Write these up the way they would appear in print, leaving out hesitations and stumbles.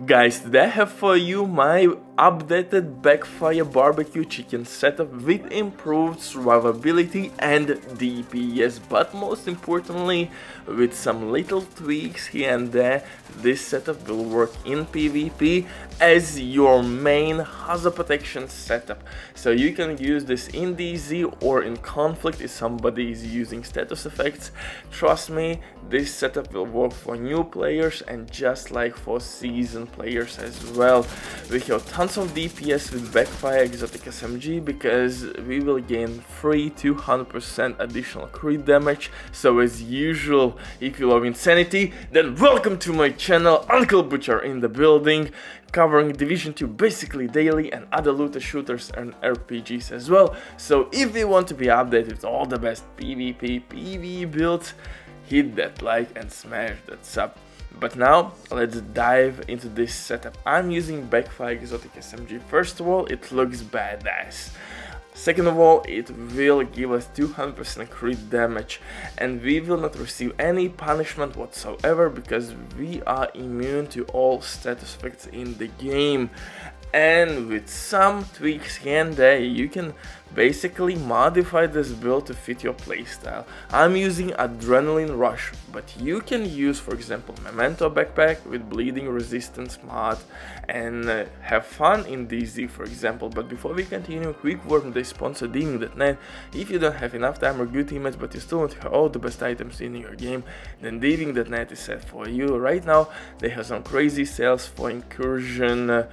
Guys, today I have for you my updated Backfire barbecue chicken setup with improved survivability and DPS, but most importantly with some little tweaks here and there. This setup will work in PvP as your main hazard protection setup, so you can use this in DZ or in conflict if somebody is using status effects. Trust me, this setup will work for new players and just like for seasoned players as well. We have tons of DPS with Backfire exotic SMG because we will gain free 200% additional crit damage. So as usual, if you love insanity, then welcome to my channel. Uncle Butcher in the building, covering Division 2 basically daily and other looter shooters and RPGs as well. So if you want to be updated with all the best PvP, PvE builds, hit that like and smash that sub. But now let's dive into this setup. I'm using Backfire exotic SMG. First of all, it looks badass. Second of all, it will give us 200% crit damage and we will not receive any punishment whatsoever because we are immune to all status effects in the game. And with some tweaks here and there, you can basically modify this build to fit your playstyle. I'm using Adrenaline Rush, but you can use, for example, Memento Backpack with Bleeding Resistance mod and have fun in DZ, for example. But before we continue, quick word from the sponsor Diving.net. If you don't have enough time or good teammates, but you still want to have all the best items in your game, then Diving.net is set for you. Right now, they have some crazy sales for Incursion,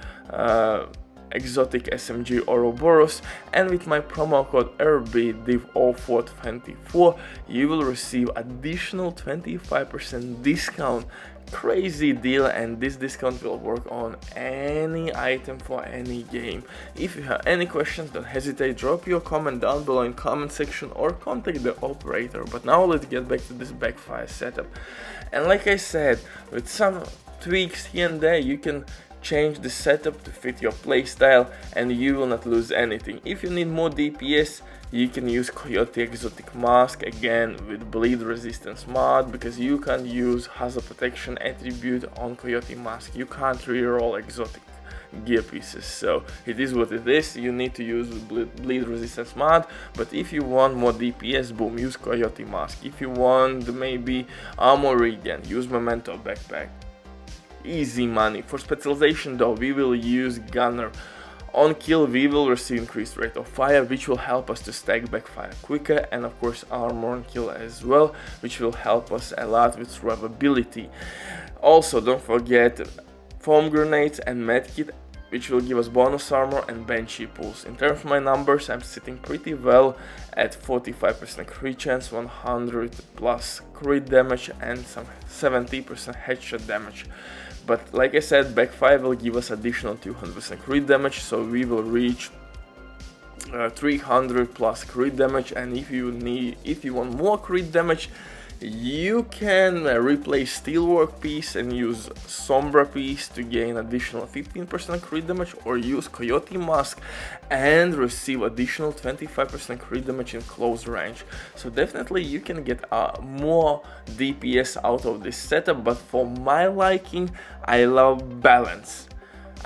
exotic SMG Ouroboros, and with my promo code RBDIV0424 you will receive additional 25% discount. Crazy deal, and this discount will work on any item for any game. If you have any questions, don't hesitate, drop your comment down below in comment section or contact the operator. But now let's get back to this Backfire setup. And like I said, with some tweaks here and there, you can change the setup to fit your playstyle and you will not lose anything. If you need more DPS, you can use Coyote exotic mask again with bleed resistance mod, because you can use hazard protection attribute on Coyote mask. You can't reroll exotic gear pieces, so it is what it is. You need to use bleed resistance mod, but if you want more DPS, boom, use Coyote mask. If you want maybe armor regen, use Memento Backpack. Easy money. For specialization though, we will use Gunner. On kill we will receive increased rate of fire, which will help us to stack Backfire quicker, and of course armor on kill as well, which will help us a lot with survivability. Also don't forget foam grenades and medkit, which will give us bonus armor and banshee pulls. In terms of my numbers, I'm sitting pretty well at 45% crit chance, 100 plus crit damage and some 70% headshot damage. But like I said, Backfire will give us additional 200% crit damage, so we will reach 300 plus crit damage. And if you want more crit damage, you can replace Steelwork piece and use Sombra piece to gain additional 15% crit damage, or use Coyote mask and receive additional 25% crit damage in close range. So definitely you can get more DPS out of this setup, but for my liking, I love balance.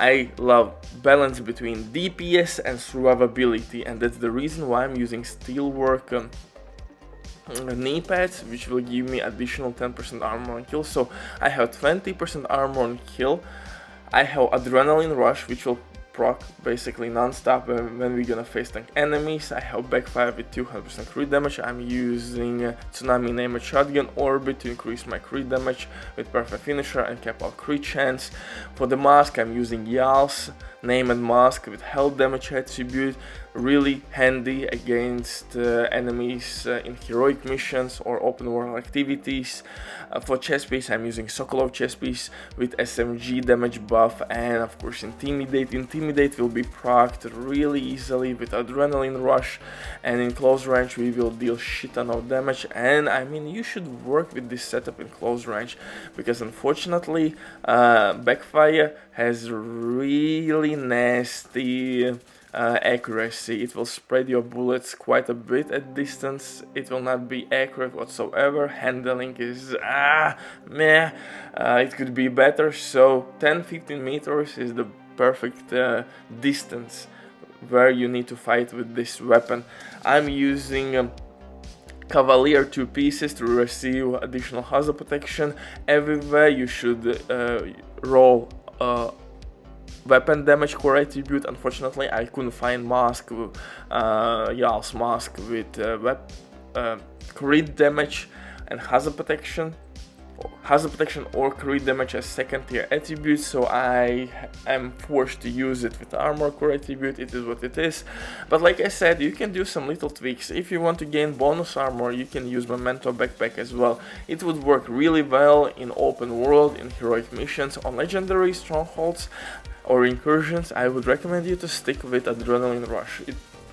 I love balance between DPS and survivability, and that's the reason why I'm using Steelwork knee pads, which will give me additional 10% armor on kill. So I have 20% armor on kill. I have Adrenaline Rush, which will proc basically non-stop when we're gonna face tank enemies. I have Backfire with 200% crit damage. I'm using Tsunami Named Shotgun Orbit to increase my crit damage with Perfect Finisher and cap out crit chance. For the mask, I'm using Yal's Named Mask with health damage attribute, really handy against enemies in heroic missions or open world activities. For chest piece, I'm using Sokolov chest piece with SMG damage buff, and of course Intimidate. Intimidate will be procced really easily with Adrenaline Rush, and in close range we will deal shit ton of damage. And I mean, you should work with this setup in close range, because unfortunately Backfire has really nasty accuracy. It will spread your bullets quite a bit at distance. It will not be accurate whatsoever. Handling is meh. It could be better. So 10-15 meters is the perfect distance where you need to fight with this weapon. I'm using Cavalier 2 pieces to receive additional hazard protection. Everywhere you should roll weapon damage core attribute. Unfortunately, I couldn't find mask, Yal's mask with crit damage and hazard protection or crit damage as second tier attributes, so I am forced to use it with armor core attribute. It is what it is. But like I said, you can do some little tweaks. If you want to gain bonus armor, you can use Memento backpack as well. It would work really well in open world, in heroic missions, on legendary strongholds or incursions. I would recommend you to stick with Adrenaline Rush.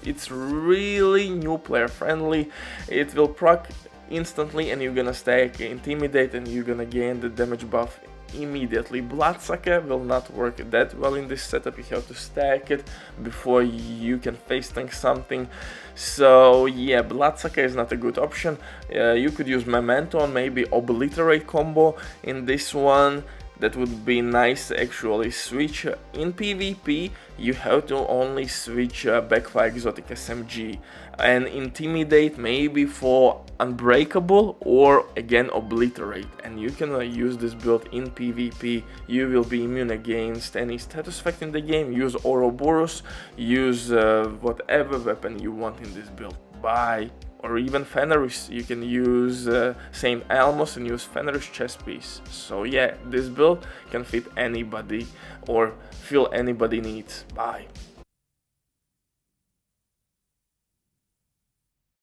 It's really new player friendly. It will proc instantly and you're gonna stack Intimidate and you're gonna gain the damage buff immediately. Bloodsucker will not work that well in this setup. You have to stack it before you can face tank something. So yeah, Bloodsucker is not a good option. You could use Memento and maybe Obliterate combo in this one. That would be nice to actually switch. In PvP, you have to only switch Backfire Exotic SMG and Intimidate maybe for Unbreakable or again Obliterate. And you can use this build in PvP. You will be immune against any status effect in the game. Use Ouroboros, use whatever weapon you want in this build. Bye. Or even Fenris, you can use Saint Elmos and use Fenris chest piece. So yeah, this build can fit anybody or fill anybody needs. Bye.